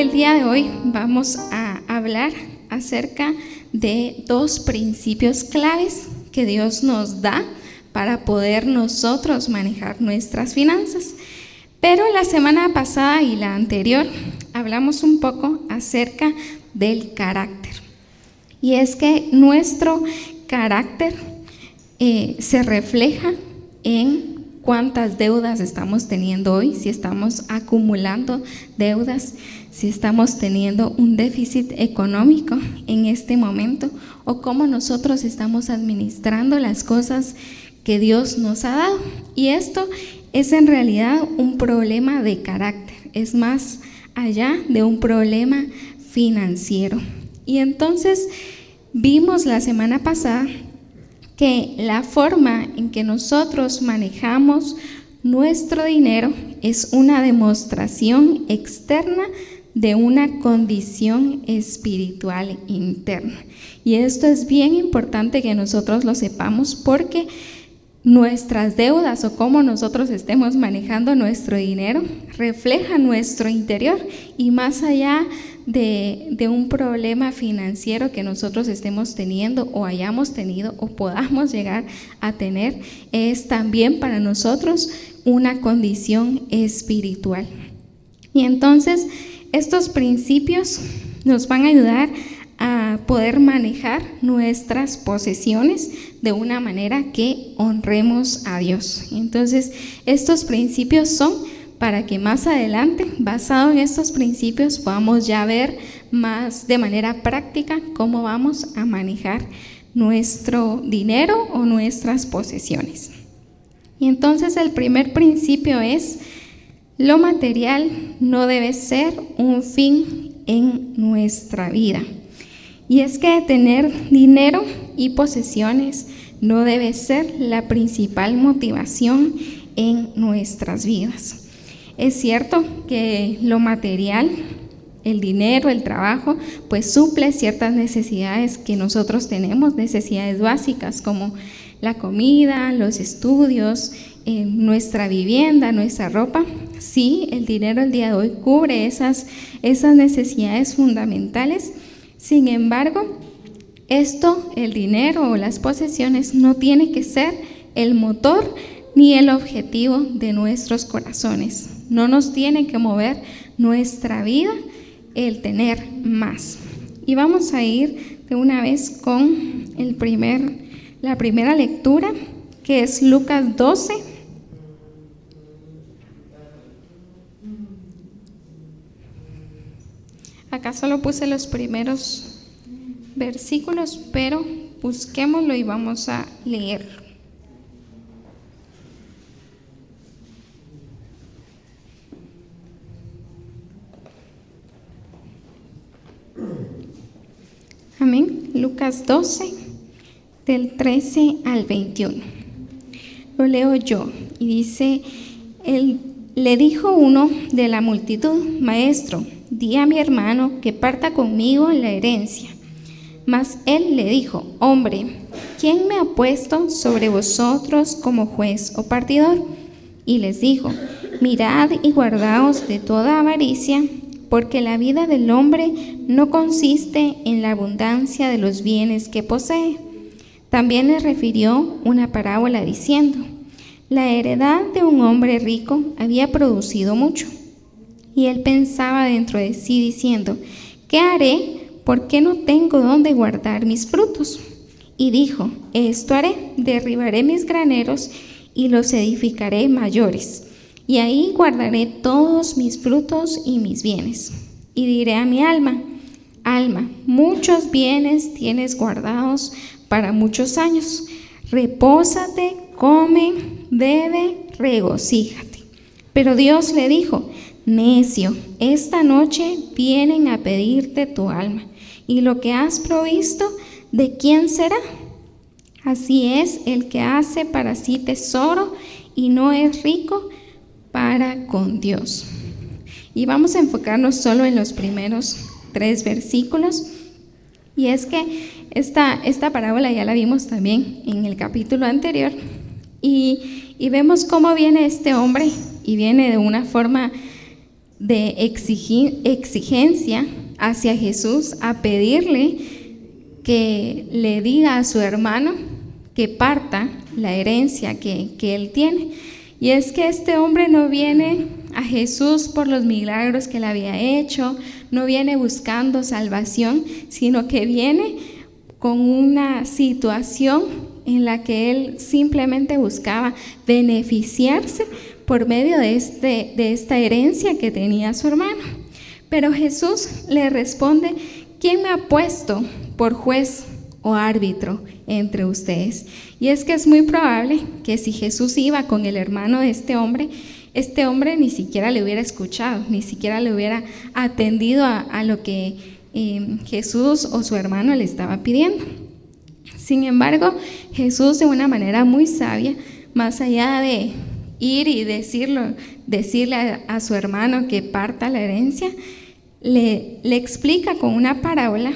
El día de hoy vamos a hablar acerca de 2 principios claves que Dios nos da para poder nosotros manejar nuestras finanzas. Pero la semana pasada y la anterior hablamos un poco acerca del carácter. Y es que nuestro carácter se refleja en cuántas deudas estamos teniendo hoy, si estamos acumulando deudas, si estamos teniendo un déficit económico en este momento, o cómo nosotros estamos administrando las cosas que Dios nos ha dado. Y esto es en realidad un problema de carácter, es más allá de un problema financiero. Y entonces vimos la semana pasada que la forma en que nosotros manejamos nuestro dinero es una demostración externa de una condición espiritual interna. Y esto es bien importante que nosotros lo sepamos, porque nuestras deudas o cómo nosotros estemos manejando nuestro dinero refleja nuestro interior, y más allá de un problema financiero que nosotros estemos teniendo o hayamos tenido o podamos llegar a tener, es también para nosotros una condición espiritual. Y entonces estos principios nos van a ayudar a poder manejar nuestras posesiones de una manera que honremos a Dios. Entonces, estos principios son para que más adelante, basado en estos principios, podamos ya ver más de manera práctica cómo vamos a manejar nuestro dinero o nuestras posesiones. Y entonces el primer principio es: lo material no debe ser un fin en nuestra vida. Y es que tener dinero y posesiones no debe ser la principal motivación en nuestras vidas. Es cierto que lo material, el dinero, el trabajo, pues suple ciertas necesidades que nosotros tenemos, necesidades básicas como la comida, los estudios, nuestra vivienda, nuestra ropa. Sí, el dinero el día de hoy cubre esas necesidades fundamentales. Sin embargo, el dinero o las posesiones, no tiene que ser el motor ni el objetivo de nuestros corazones. No nos tiene que mover nuestra vida el tener más. Y vamos a ir de una vez con la primera lectura, que es Lucas 12. Acá solo puse los primeros versículos, pero busquémoslo y vamos a leerlo. Amén. Lucas 12, del 13 al 21. Lo leo yo y dice: le dijo uno de la multitud: Maestro, di a mi hermano que parta conmigo la herencia. Mas él le dijo: Hombre, ¿quién me ha puesto sobre vosotros como juez o partidor? Y les dijo: Mirad y guardaos de toda avaricia, porque la vida del hombre no consiste en la abundancia de los bienes que posee. También les refirió una parábola diciendo: La heredad de un hombre rico había producido mucho. Y él pensaba dentro de sí diciendo: ¿Qué haré? Porque no tengo dónde guardar mis frutos. Y dijo: Esto haré: derribaré mis graneros y los edificaré mayores, y ahí guardaré todos mis frutos y mis bienes. Y diré a mi alma: Alma, muchos bienes tienes guardados para muchos años. Repósate, come, bebe, regocíjate. Pero Dios le dijo: Necio, esta noche vienen a pedirte tu alma, y lo que has provisto, ¿de quién será? Así es el que hace para sí tesoro y no es rico para con Dios. Y vamos a enfocarnos solo en los primeros 3 versículos. Y es que esta parábola ya la vimos también en el capítulo anterior. Y vemos cómo viene este hombre, y viene de una forma de exigencia hacia Jesús, a pedirle que le diga a su hermano que parta la herencia que él tiene. Y es que este hombre no viene a Jesús por los milagros que él había hecho, no viene buscando salvación, sino que viene con una situación en la que él simplemente buscaba beneficiarse por medio de esta herencia que tenía su hermano. Pero Jesús le responde: ¿quién me ha puesto por juez o árbitro entre ustedes? Y es que es muy probable que si Jesús iba con el hermano de este hombre ni siquiera le hubiera escuchado, ni siquiera le hubiera atendido a lo que Jesús o su hermano le estaba pidiendo. Sin embargo, Jesús, de una manera muy sabia, más allá de ir y decirle a su hermano que parta la herencia, le explica con una parábola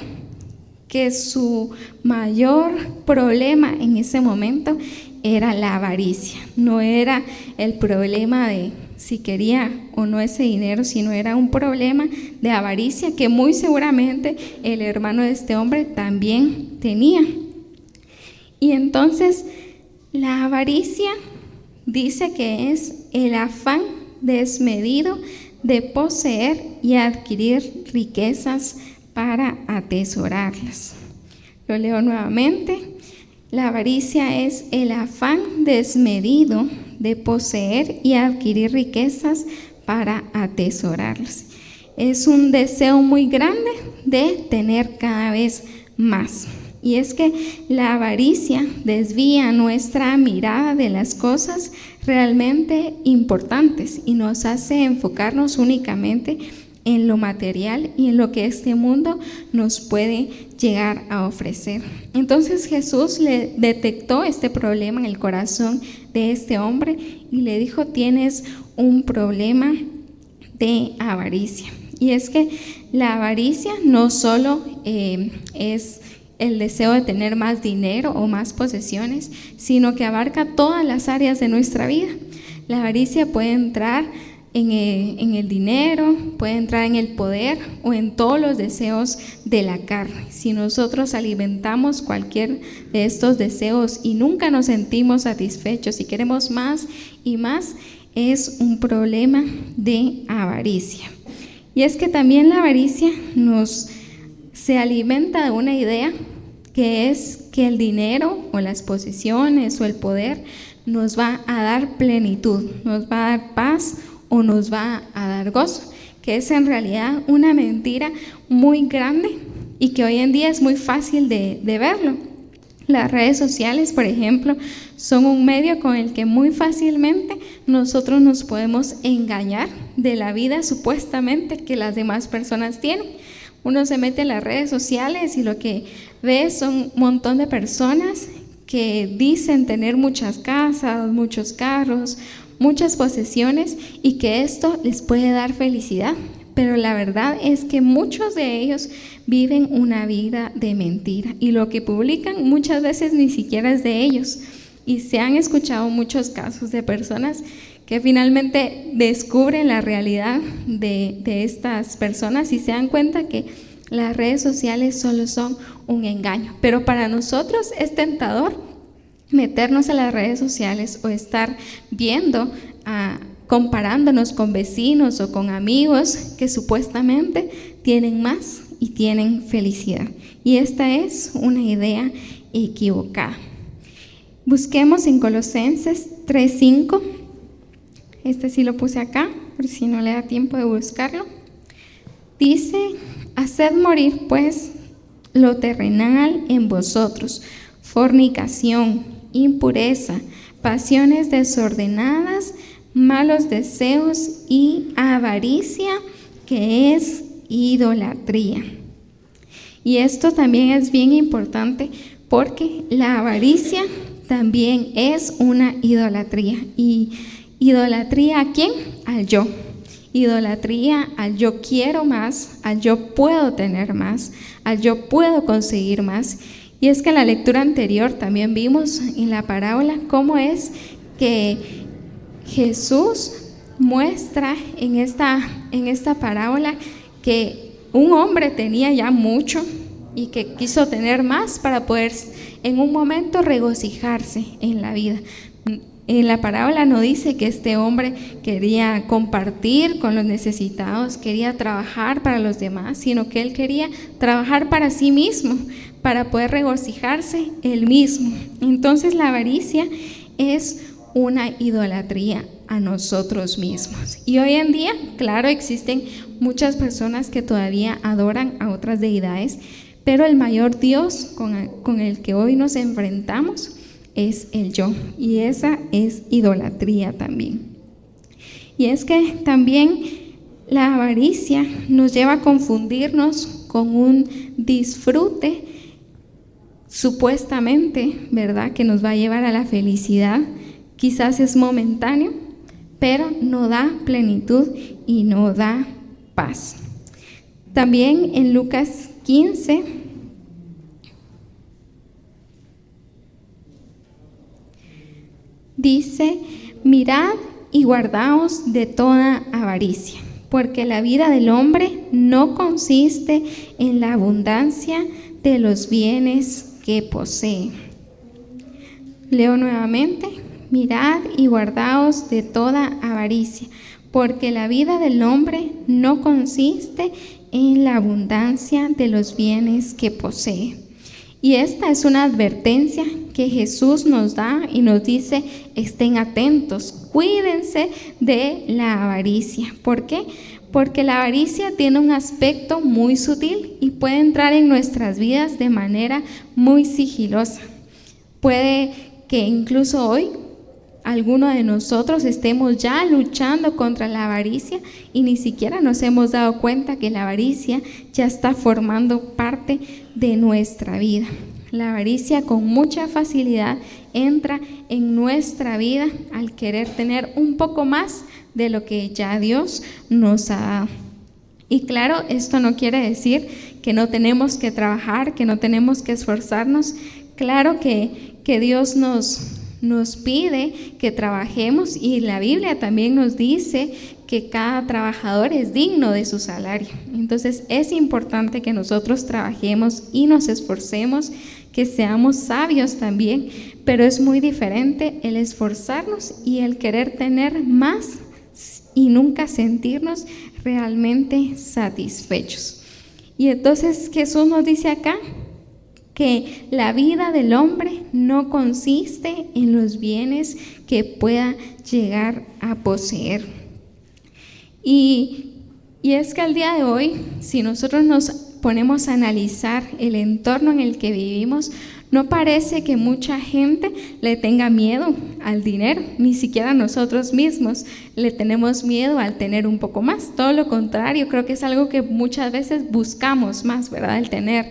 que su mayor problema en ese momento era la avaricia. No era el problema de si quería o no ese dinero, sino era un problema de avaricia que muy seguramente el hermano de este hombre también tenía. Y entonces la avaricia dice que es el afán desmedido de poseer y adquirir riquezas para atesorarlas. Lo leo nuevamente. La avaricia es el afán desmedido de poseer y adquirir riquezas para atesorarlas. Es un deseo muy grande de tener cada vez más. Y es que la avaricia desvía nuestra mirada de las cosas realmente importantes y nos hace enfocarnos únicamente en lo material y en lo que este mundo nos puede llegar a ofrecer. Entonces Jesús le detectó este problema en el corazón de este hombre y le dijo: tienes un problema de avaricia. Y es que la avaricia no solo es el deseo de tener más dinero o más posesiones, sino que abarca todas las áreas de nuestra vida. La avaricia puede entrar en el dinero, puede entrar en el poder o en todos los deseos de la carne. Si nosotros alimentamos cualquier de estos deseos y nunca nos sentimos satisfechos y queremos más y más, es un problema de avaricia. Y es que también la avaricia se alimenta de una idea, que es que el dinero o las posesiones o el poder nos va a dar plenitud, nos va a dar paz o nos va a dar gozo, que es en realidad una mentira muy grande y que hoy en día es muy fácil de verlo. Las redes sociales, por ejemplo, son un medio con el que muy fácilmente nosotros nos podemos engañar de la vida supuestamente que las demás personas tienen. Uno se mete en las redes sociales y lo que ve son un montón de personas que dicen tener muchas casas, muchos carros, muchas posesiones y que esto les puede dar felicidad. Pero la verdad es que muchos de ellos viven una vida de mentira y lo que publican muchas veces ni siquiera es de ellos. Y se han escuchado muchos casos de personas que finalmente descubren la realidad de estas personas y se dan cuenta que las redes sociales solo son un engaño. Pero para nosotros es tentador meternos a las redes sociales o estar viendo, comparándonos con vecinos o con amigos que supuestamente tienen más y tienen felicidad. Y esta es una idea equivocada. Busquemos en Colosenses 3:5. Este sí lo puse acá, por si no le da tiempo de buscarlo. Dice: haced morir pues lo terrenal en vosotros, fornicación, impureza, pasiones desordenadas, malos deseos y avaricia, que es idolatría. Y esto también es bien importante porque la avaricia también es una idolatría. ¿Y idolatría a quién? Al yo. Idolatría al yo quiero más, al yo puedo tener más, al yo puedo conseguir más. Y es que en la lectura anterior también vimos en la parábola cómo es que Jesús muestra en esta parábola que un hombre tenía ya mucho y que quiso tener más para poder en un momento regocijarse en la vida. En la parábola no dice que este hombre quería compartir con los necesitados, quería trabajar para los demás, sino que él quería trabajar para sí mismo, para poder regocijarse él mismo. Entonces la avaricia es una idolatría a nosotros mismos. Y hoy en día, claro, existen muchas personas que todavía adoran a otras deidades, pero el mayor Dios con el que hoy nos enfrentamos es el yo, y esa es idolatría también. Y es que también la avaricia nos lleva a confundirnos con un disfrute supuestamente, ¿verdad?, que nos va a llevar a la felicidad. Quizás es momentáneo, pero no da plenitud y no da paz. También en Lucas 15 dice: mirad y guardaos de toda avaricia, porque la vida del hombre no consiste en la abundancia de los bienes que posee. Leo nuevamente: mirad y guardaos de toda avaricia, porque la vida del hombre no consiste en la abundancia de los bienes que posee. Y esta es una advertencia que Jesús nos da y nos dice: estén atentos, cuídense de la avaricia. ¿Por qué? Porque la avaricia tiene un aspecto muy sutil y puede entrar en nuestras vidas de manera muy sigilosa. Puede que incluso hoy alguno de nosotros estemos ya luchando contra la avaricia y ni siquiera nos hemos dado cuenta que la avaricia ya está formando parte de nuestra vida. La avaricia con mucha facilidad entra en nuestra vida al querer tener un poco más de lo que ya Dios nos ha dado. Y claro, esto no quiere decir que no tenemos que trabajar, que no tenemos que esforzarnos. Claro que Dios nos pide que trabajemos, y la Biblia también nos dice que cada trabajador es digno de su salario. Entonces es importante que nosotros trabajemos y nos esforcemos, que seamos sabios también, pero es muy diferente el esforzarnos y el querer tener más y nunca sentirnos realmente satisfechos. Y entonces Jesús nos dice acá que la vida del hombre no consiste en los bienes que pueda llegar a poseer. Y es que al día de hoy, si nosotros nos ponemos a analizar el entorno en el que vivimos, no parece que mucha gente le tenga miedo al dinero, ni siquiera nosotros mismos le tenemos miedo al tener un poco más. Todo lo contrario, creo que es algo que muchas veces buscamos más, ¿verdad? El tener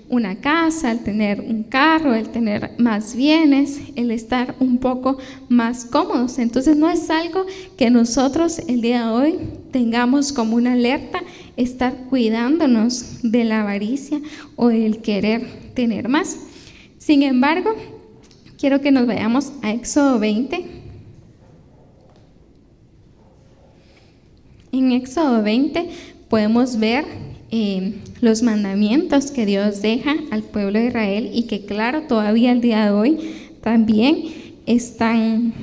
una casa, el tener un carro, el tener más bienes, el estar un poco más cómodos. Entonces no es algo que nosotros el día de hoy tengamos como una alerta, estar cuidándonos de la avaricia o del querer tener más. Sin embargo, quiero que nos vayamos a Éxodo 20. En Éxodo 20 podemos ver los mandamientos que Dios deja al pueblo de Israel y que claro, todavía al día de hoy también están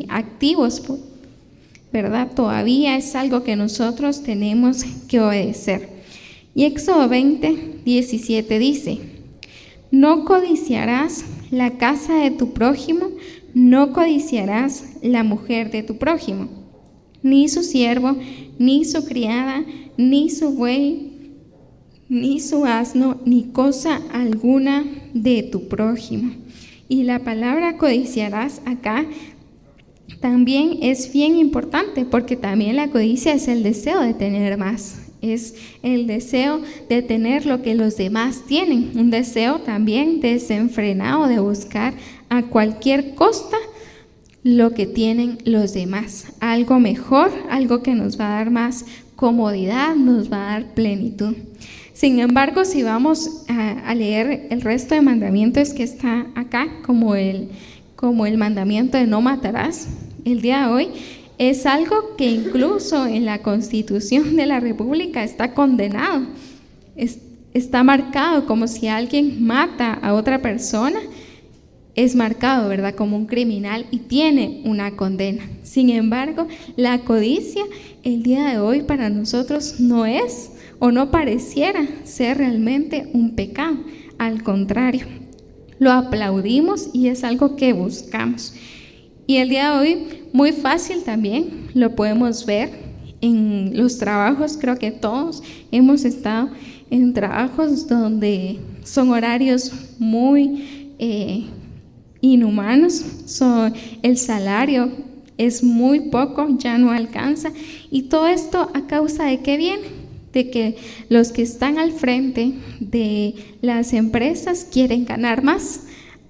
activos, ¿verdad? Todavía es algo que nosotros tenemos que obedecer. Y Éxodo 20, 17 dice: no codiciarás la casa de tu prójimo, no codiciarás la mujer de tu prójimo, ni su siervo, ni su criada, ni su buey, ni su asno, ni cosa alguna de tu prójimo. Y la palabra codiciarás acá también es bien importante, porque también la codicia es el deseo de tener más, es el deseo de tener lo que los demás tienen, un deseo también desenfrenado de buscar a cualquier costa lo que tienen los demás, algo mejor, algo que nos va a dar más comodidad, nos va a dar plenitud. Sin embargo, si vamos a leer el resto de mandamientos que está acá, como el mandamiento de no matarás, el día de hoy Es algo que incluso en la Constitución de la República está condenado. Está marcado como si alguien mata a otra persona, es marcado, ¿verdad?, como un criminal y tiene una condena. Sin embargo, la codicia el día de hoy para nosotros no es o no pareciera ser realmente un pecado. Al contrario, lo aplaudimos y es algo que buscamos. Y el día de hoy, muy fácil también, lo podemos ver en los trabajos. Creo que todos hemos estado en trabajos donde son horarios muy inhumanos, el salario es muy poco, ya no alcanza, y todo esto a causa de ¿qué viene? De que los que están al frente de las empresas quieren ganar más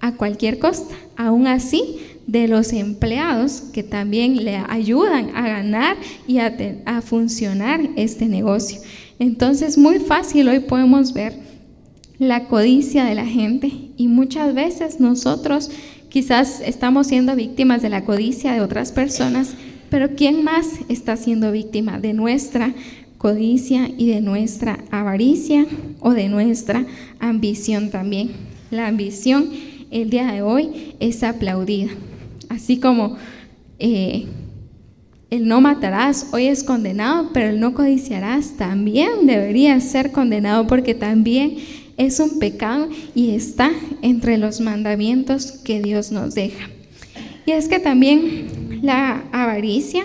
a cualquier costa, aún así de los empleados que también le ayudan a ganar y a funcionar este negocio. Entonces, muy fácil hoy podemos ver la codicia de la gente, y muchas veces nosotros quizás estamos siendo víctimas de la codicia de otras personas, pero ¿quién más está siendo víctima de nuestra codicia y de nuestra avaricia o de nuestra ambición también? La ambición el día de hoy es aplaudida, así como el no matarás hoy es condenado, pero el no codiciarás también debería ser condenado, porque también es un pecado y está entre los mandamientos que Dios nos deja. Y es que también la avaricia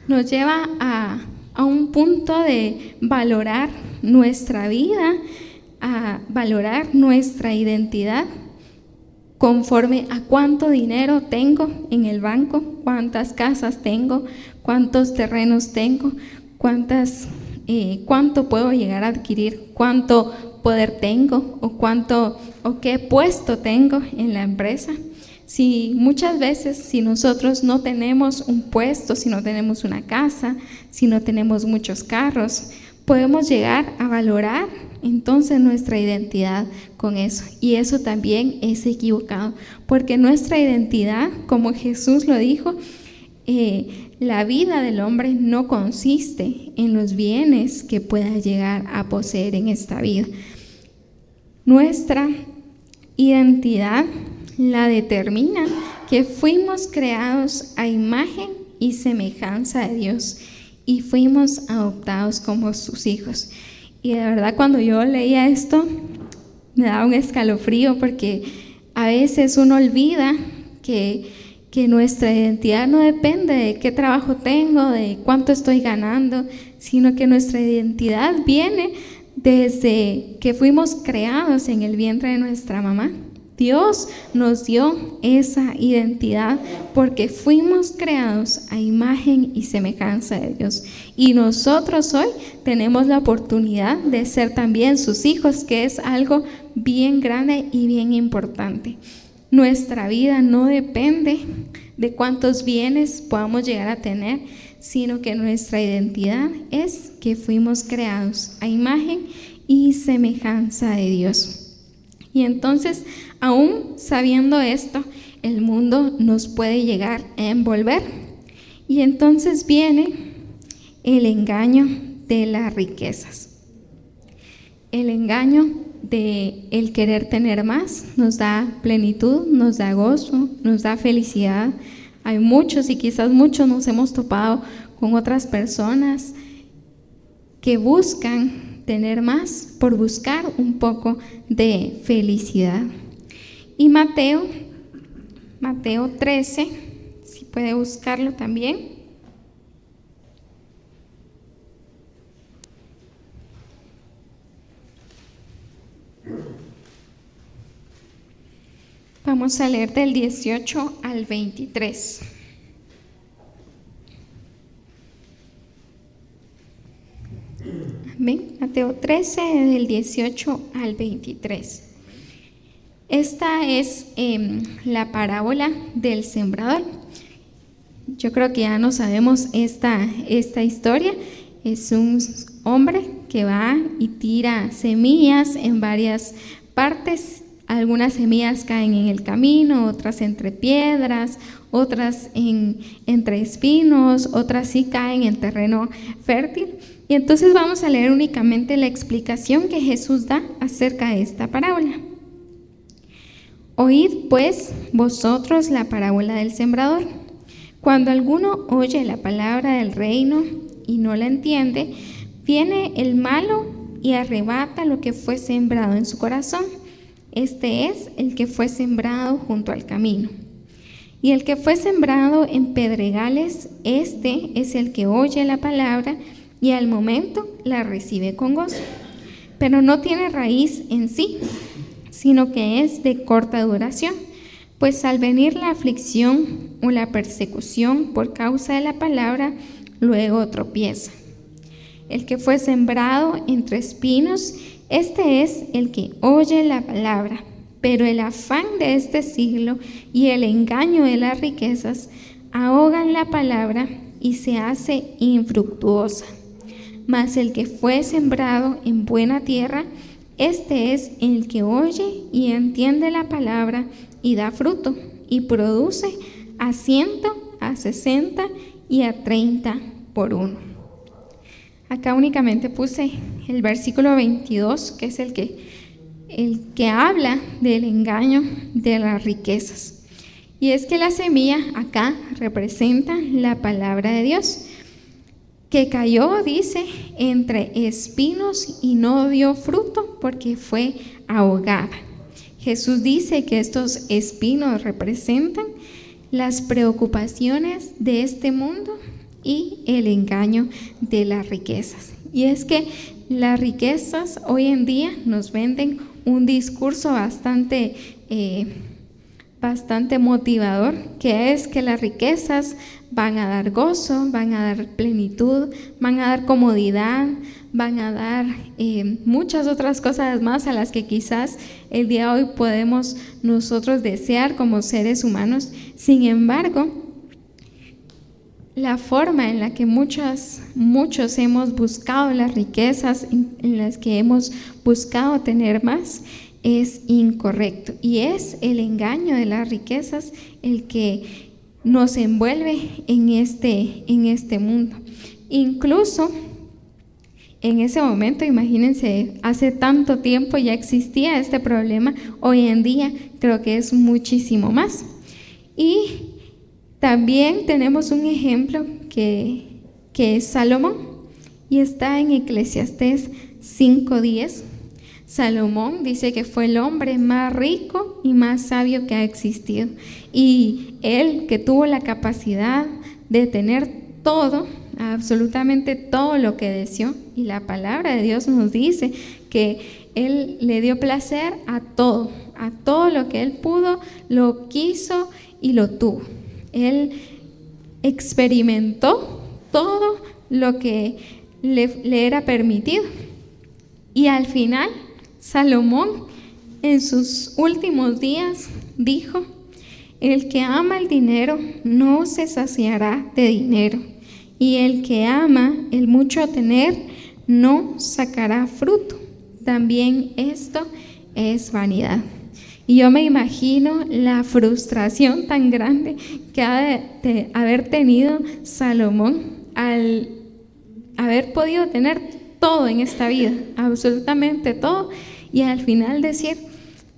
nos lleva a un punto de valorar nuestra vida, a valorar nuestra identidad conforme a cuánto dinero tengo en el banco, cuántas casas tengo, cuántos terrenos tengo, cuánto puedo llegar a adquirir, cuánto poder tengo o qué puesto tengo en la empresa. Si muchas veces, si nosotros no tenemos un puesto, si no tenemos una casa, si no tenemos muchos carros, podemos llegar a valorar entonces nuestra identidad con eso, y eso también es equivocado, porque nuestra identidad, como Jesús lo dijo, la vida del hombre no consiste en los bienes que pueda llegar a poseer en esta vida. Nuestra identidad la determina que fuimos creados a imagen y semejanza de Dios y fuimos adoptados como sus hijos. Y de verdad, cuando yo leía esto me daba un escalofrío, porque a veces uno olvida que nuestra identidad no depende de qué trabajo tengo, de cuánto estoy ganando, sino que nuestra identidad viene desde que fuimos creados en el vientre de nuestra mamá. Dios nos dio esa identidad porque fuimos creados a imagen y semejanza de Dios. Y nosotros hoy tenemos la oportunidad de ser también sus hijos, que es algo bien grande y bien importante. Nuestra vida no depende de cuántos bienes podamos llegar a tener, sino que nuestra identidad es que fuimos creados a imagen y semejanza de Dios. Y entonces, aún sabiendo esto, el mundo nos puede llegar a envolver. Y entonces viene el engaño de las riquezas. El engaño de el querer tener más nos da plenitud, nos da gozo, nos da felicidad. Hay muchos, y quizás muchos nos hemos topado con otras personas que buscan tener más por buscar un poco de felicidad. Y Mateo 13, si puede buscarlo también. Vamos a leer del 18 al 23. Amén. Mateo 13, del 18 al 23. Esta es la parábola del sembrador. Yo creo que ya no sabemos esta historia. Es un hombre que va y tira semillas en varias partes Algunas semillas caen en el camino, otras entre piedras, otras entre espinos, otras sí caen en terreno fértil. Y entonces vamos a leer únicamente la explicación que Jesús da acerca de esta parábola. Oíd pues vosotros la parábola del sembrador. Cuando alguno oye la palabra del reino y no la entiende, viene el malo y arrebata lo que fue sembrado en su corazón. Este es el que fue sembrado junto al camino. Y el que fue sembrado en pedregales, este es el que oye la palabra y al momento la recibe con gozo, pero no tiene raíz en sí, sino que es de corta duración, pues al venir la aflicción o la persecución por causa de la palabra, luego tropieza. El que fue sembrado entre espinos, este es el que oye la palabra, pero el afán de este siglo y el engaño de las riquezas ahogan la palabra y se hace infructuosa. Mas el que fue sembrado en buena tierra, este es el que oye y entiende la palabra y da fruto, y produce a 100, a 60 y a 30 por uno. Acá únicamente puse el versículo 22, que es el que habla del engaño de las riquezas. Y es que la semilla acá representa la palabra de Dios, que cayó, dice, entre espinos y no dio fruto porque fue ahogada. Jesús dice que estos espinos representan las preocupaciones de este mundo y el engaño de las riquezas. Y es que las riquezas hoy en día nos venden un discurso bastante motivador, que es que las riquezas van a dar gozo, van a dar plenitud, van a dar comodidad, van a dar muchas otras cosas más a las que quizás el día de hoy podemos nosotros desear como seres humanos. Sin embargo, la forma en la que muchos hemos buscado las riquezas, en las que hemos buscado tener más, es incorrecto, y es el engaño de las riquezas el que nos envuelve en este mundo. Incluso en ese momento, imagínense, hace tanto tiempo ya existía este problema, hoy en día creo que es muchísimo más. Y también tenemos un ejemplo que es Salomón, y está en Eclesiastés 5:10. Salomón dice que fue el hombre más rico y más sabio que ha existido, y él que tuvo la capacidad de tener todo, absolutamente todo lo que deseó, y la palabra de Dios nos dice que él le dio placer a todo lo que él pudo, lo quiso y lo tuvo. Él experimentó todo lo que le era permitido, y al final Salomón en sus últimos días dijo: el que ama el dinero no se saciará de dinero, y el que ama el mucho tener no sacará fruto. También esto es vanidad. Y yo me imagino la frustración tan grande que ha de haber tenido Salomón al haber podido tener todo en esta vida, absolutamente todo, y al final decir: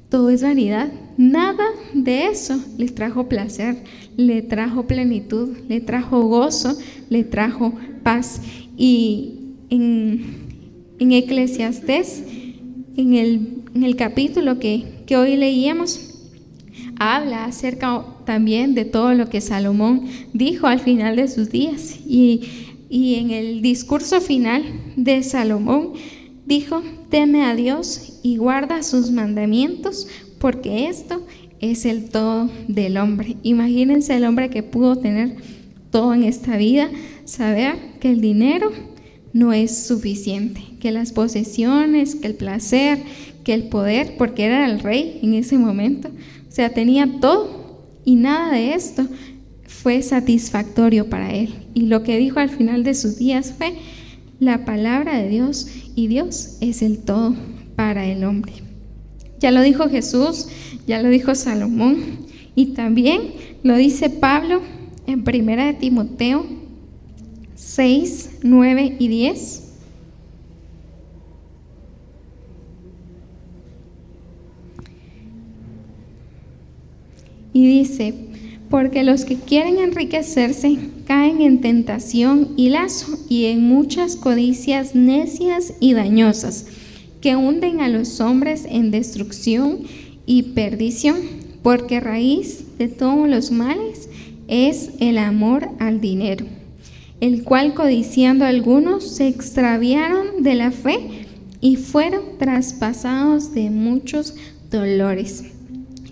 todo es vanidad. Nada de eso le trajo placer, le trajo plenitud, le trajo gozo, le trajo paz. Y en Eclesiastés, en el capítulo que hoy leíamos, habla acerca también de todo lo que Salomón dijo al final de sus días. Y en el discurso final de Salomón dijo: teme a Dios y guarda sus mandamientos, porque esto es el todo del hombre. Imagínense el hombre que pudo tener todo en esta vida, saber que el dinero no es suficiente, que las posesiones, que el placer, que el poder, porque era el rey en ese momento, o sea, tenía todo, y nada de esto fue satisfactorio para él. Y lo que dijo al final de sus días fue: la palabra de Dios, y Dios es el todo para el hombre. Ya lo dijo Jesús, ya lo dijo Salomón y también lo dice Pablo en 1 Timoteo 6, 9 y 10. Y dice: porque los que quieren enriquecerse caen en tentación y lazo y en muchas codicias necias y dañosas, que hunden a los hombres en destrucción y perdición, porque raíz de todos los males es el amor al dinero, el cual codiciando algunos se extraviaron de la fe y fueron traspasados de muchos dolores.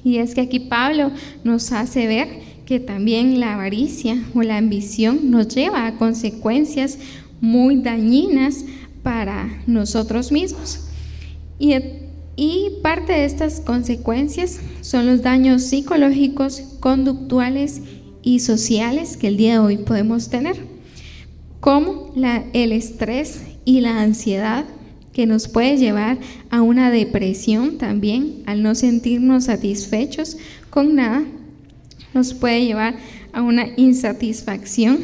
Y es que aquí Pablo nos hace ver que también la avaricia o la ambición nos lleva a consecuencias muy dañinas para nosotros mismos. Y parte de estas consecuencias son los daños psicológicos, conductuales y sociales que el día de hoy podemos tener, como el estrés y la ansiedad, que nos puede llevar a una depresión también, al no sentirnos satisfechos con nada. Nos puede llevar a una insatisfacción,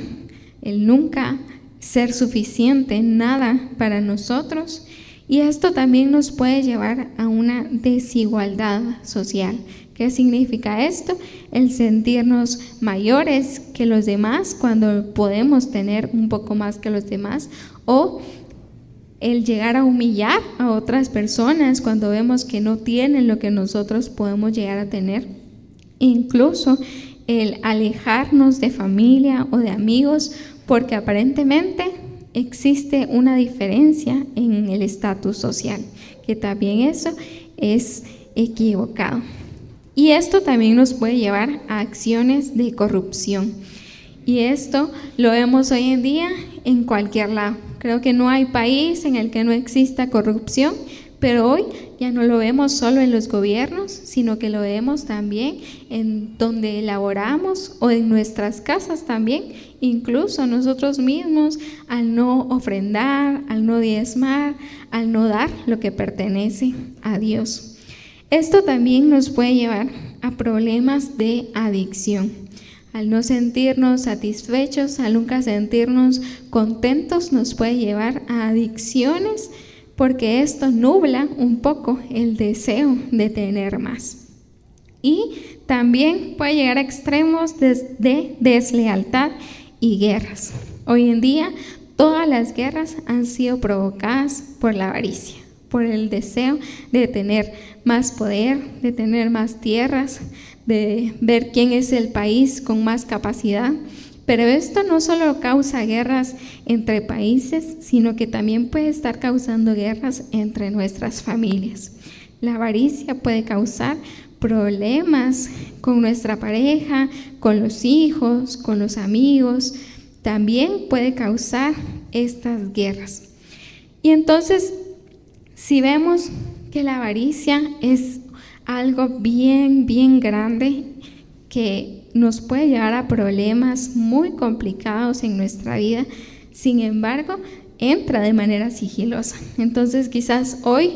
el nunca ser suficiente en nada para nosotros. Y esto también nos puede llevar a una desigualdad social. ¿Qué significa esto? El sentirnos mayores que los demás cuando podemos tener un poco más que los demás, o el llegar a humillar a otras personas cuando vemos que no tienen lo que nosotros podemos llegar a tener. Incluso el alejarnos de familia o de amigos porque aparentemente existe una diferencia en el estatus social, que también eso es equivocado. Y esto también nos puede llevar a acciones de corrupción. Y esto lo vemos hoy en día en cualquier lado. Creo que no hay país en el que no exista corrupción, pero hoy ya no lo vemos solo en los gobiernos, sino que lo vemos también en donde laboramos o en nuestras casas también. Incluso nosotros mismos, al no ofrendar, al no diezmar, al no dar lo que pertenece a Dios. Esto también nos puede llevar a problemas de adicción. Al no sentirnos satisfechos, al nunca sentirnos contentos, nos puede llevar a adicciones, porque esto nubla un poco el deseo de tener más. Y también puede llegar a extremos de deslealtad y guerras. Hoy en día, todas las guerras han sido provocadas por la avaricia, por el deseo de tener más poder, de tener más tierras, de ver quién es el país con más capacidad. Pero esto no solo causa guerras entre países, sino que también puede estar causando guerras entre nuestras familias. La avaricia puede causar problemas con nuestra pareja, con los hijos, con los amigos. También puede causar estas guerras. Y entonces, si vemos que la avaricia es algo bien grande que nos puede llevar a problemas muy complicados en nuestra vida, sin embargo, entra de manera sigilosa. Entonces, quizás hoy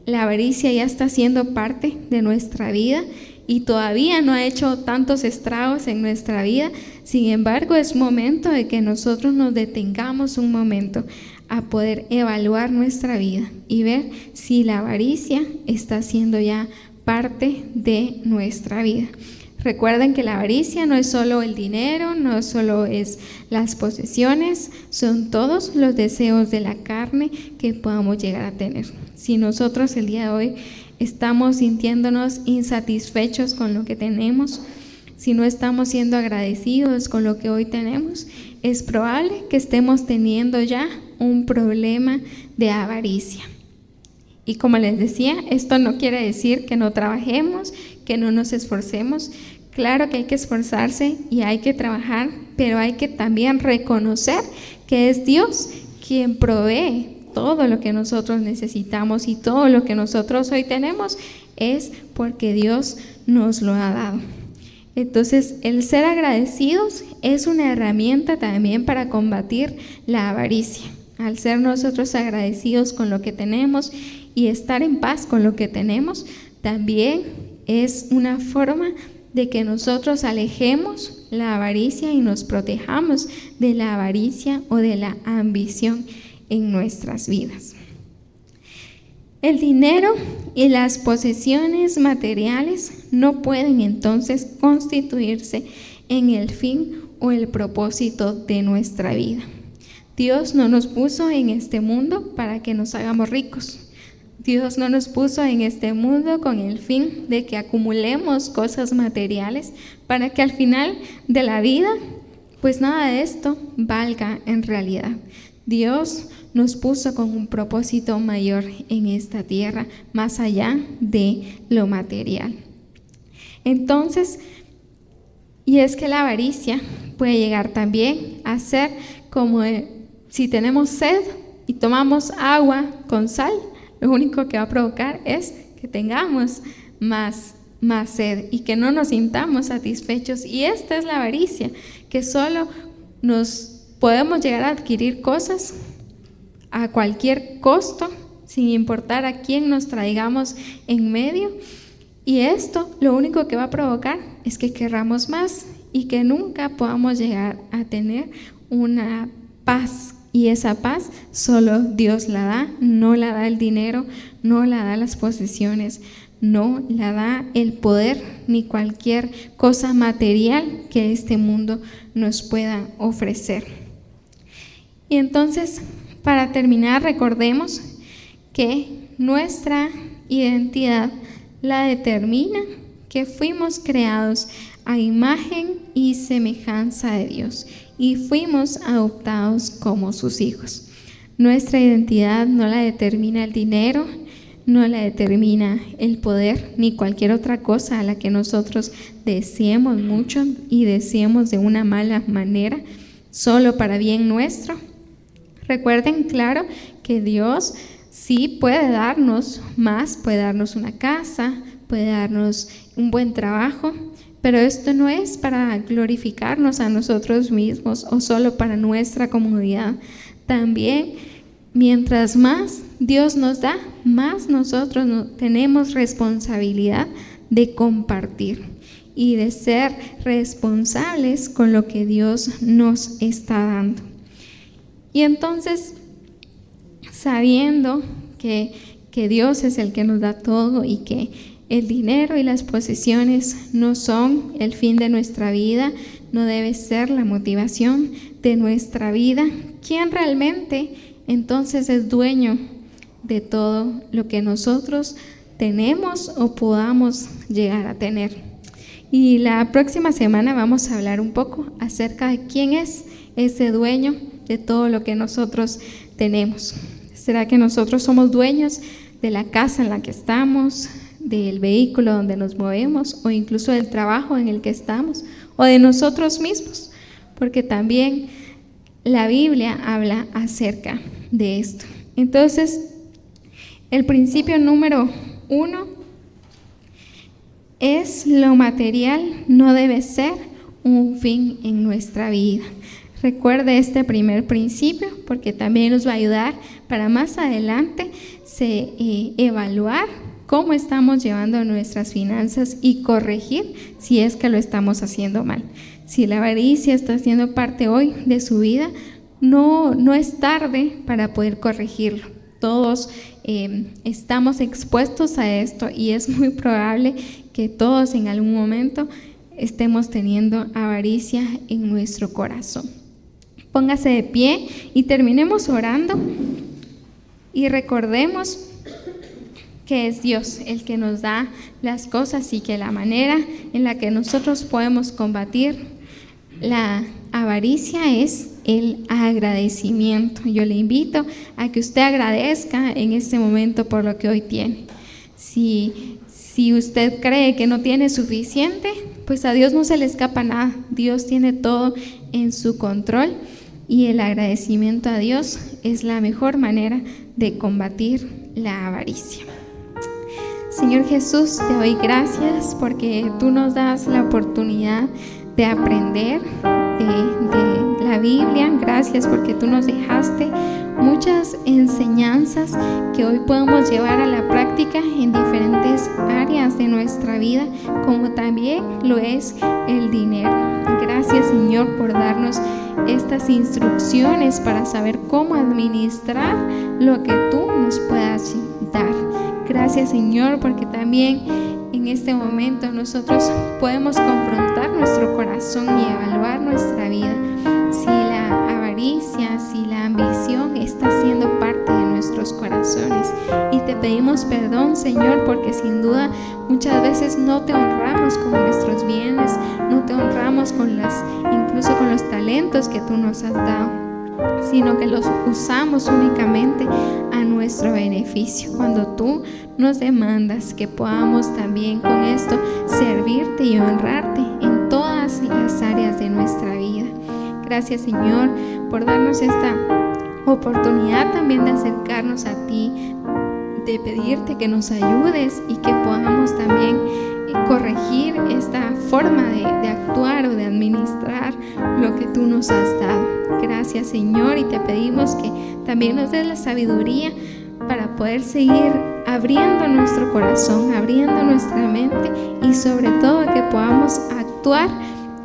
la avaricia ya está siendo parte de nuestra vida y todavía no ha hecho tantos estragos en nuestra vida. Sin embargo, es momento de que nosotros nos detengamos un momento a poder evaluar nuestra vida y ver si la avaricia está siendo ya parte de nuestra vida. Recuerden que la avaricia no es solo el dinero, no solo es las posesiones, son todos los deseos de la carne que podamos llegar a tener. Si nosotros el día de hoy estamos sintiéndonos insatisfechos con lo que tenemos, si no estamos siendo agradecidos con lo que hoy tenemos, es probable que estemos teniendo ya un problema de avaricia. Y como les decía, esto no quiere decir que no trabajemos, que no nos esforcemos. Claro que hay que esforzarse y hay que trabajar, pero hay que también reconocer que es Dios quien provee todo lo que nosotros necesitamos, y todo lo que nosotros hoy tenemos es porque Dios nos lo ha dado. Entonces, el ser agradecidos es una herramienta también para combatir la avaricia. Al ser nosotros agradecidos con lo que tenemos y estar en paz con lo que tenemos, también es una forma de que nosotros alejemos la avaricia y nos protejamos de la avaricia o de la ambición en nuestras vidas. El dinero y las posesiones materiales no pueden entonces constituirse en el fin o el propósito de nuestra vida. Dios no nos puso en este mundo para que nos hagamos ricos. Dios no nos puso en este mundo con el fin de que acumulemos cosas materiales para que al final de la vida, pues nada de esto valga en realidad. Dios nos puso con un propósito mayor en esta tierra, más allá de lo material. Entonces, y es que la avaricia puede llegar también a ser como si tenemos sed y tomamos agua con sal, lo único que va a provocar es que tengamos más sed y que no nos sintamos satisfechos. Y esta es la avaricia, que solo nos podemos llegar a adquirir cosas a cualquier costo, sin importar a quién nos traigamos en medio. Y esto lo único que va a provocar es que querramos más y que nunca podamos llegar a tener una paz. Y esa paz solo Dios la da, no la da el dinero, no la da las posesiones, no la da el poder ni cualquier cosa material que este mundo nos pueda ofrecer. Y entonces, para terminar, recordemos que nuestra identidad la determina que fuimos creados a imagen y semejanza de Dios y fuimos adoptados como sus hijos. Nuestra identidad no la determina el dinero, no la determina el poder ni cualquier otra cosa a la que nosotros deseemos mucho y deseemos de una mala manera, solo para bien nuestro. Recuerden, claro, que Dios sí puede darnos más, puede darnos una casa, puede darnos un buen trabajo, pero esto no es para glorificarnos a nosotros mismos o solo para nuestra comodidad. También, mientras más Dios nos da, más nosotros tenemos responsabilidad de compartir y de ser responsables con lo que Dios nos está dando. Y entonces, sabiendo que Dios es el que nos da todo y que el dinero y las posesiones no son el fin de nuestra vida, no debe ser la motivación de nuestra vida, ¿quién realmente entonces es dueño de todo lo que nosotros tenemos o podamos llegar a tener? Y la próxima semana vamos a hablar un poco acerca de quién es ese dueño de todo lo que nosotros tenemos. ¿Será que nosotros somos dueños de la casa en la que estamos, del vehículo donde nos movemos o incluso del trabajo en el que estamos o de nosotros mismos? Porque también la Biblia habla acerca de esto. Entonces, el principio número 1 es: lo material no debe ser un fin en nuestra vida. Recuerde este primer principio porque también nos va a ayudar para más adelante evaluar cómo estamos llevando nuestras finanzas y corregir si es que lo estamos haciendo mal. Si la avaricia está siendo parte hoy de su vida, no es tarde para poder corregirlo. Todos estamos expuestos a esto y es muy probable que todos en algún momento estemos teniendo avaricia en nuestro corazón. Póngase de pie y terminemos orando y recordemos que es Dios el que nos da las cosas y que la manera en la que nosotros podemos combatir la avaricia es el agradecimiento. Yo le invito a que usted agradezca en este momento por lo que hoy tiene. Si usted cree que no tiene suficiente, pues a Dios no se le escapa nada. Dios tiene todo en su control y el agradecimiento a Dios es la mejor manera de combatir la avaricia. Señor Jesús, te doy gracias porque tú nos das la oportunidad de aprender de la Biblia. Gracias porque tú nos dejaste muchas enseñanzas que hoy podemos llevar a la práctica en diferentes áreas de nuestra vida, como también lo es el dinero. Gracias, Señor, por darnos estas instrucciones para saber cómo administrar lo que tú nos puedas dar. Gracias, Señor, porque también en este momento nosotros podemos confrontar nuestro corazón y evaluar nuestra vida. Si la avaricia, si la ambición está siendo parte de nuestros corazones. Y te pedimos perdón, Señor, porque sin duda muchas veces no te honramos con nuestros bienes, no te honramos incluso con los talentos que tú nos has dado, sino que los usamos únicamente a nuestro beneficio, cuando tú nos demandas que podamos también con esto servirte y honrarte en todas las áreas de nuestra vida. Gracias, Señor, por darnos esta oportunidad también de acercarnos a ti, de pedirte que nos ayudes y que podamos también corregir esta forma de actuar o de administrar lo que tú nos has dado. Gracias, Señor, y te pedimos que también nos des la sabiduría para poder seguir abriendo nuestro corazón, abriendo nuestra mente y sobre todo que podamos actuar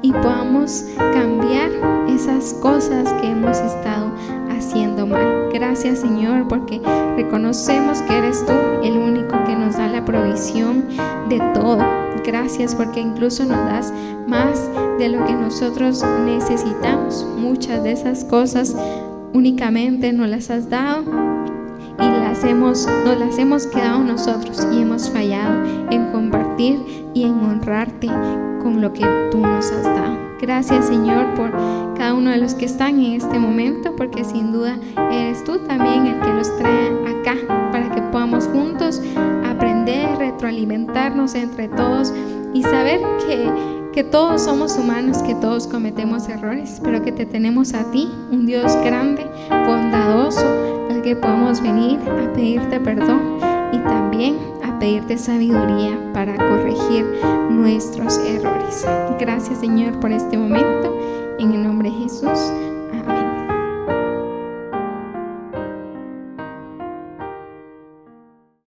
y podamos cambiar esas cosas que hemos estado haciendo mal. Gracias, Señor, porque reconocemos que eres tú el único que nos da la provisión de todo. Gracias porque incluso nos das más de lo que nosotros necesitamos. Muchas de esas cosas únicamente nos las has dado y nos las hemos quedado nosotros y hemos fallado en compartir y en honrarte con lo que tú nos has dado. Gracias, Señor, por cada uno de los que están en este momento, porque sin duda eres tú también el que los trae acá para que podamos juntos aprender, retroalimentarnos entre todos y saber que todos somos humanos, que todos cometemos errores, pero que te tenemos a ti, un Dios grande, bondadoso, al que podemos venir a pedirte perdón y también a pedirte sabiduría para corregir nuestros errores. Gracias, Señor, por este momento. En el nombre de Jesús.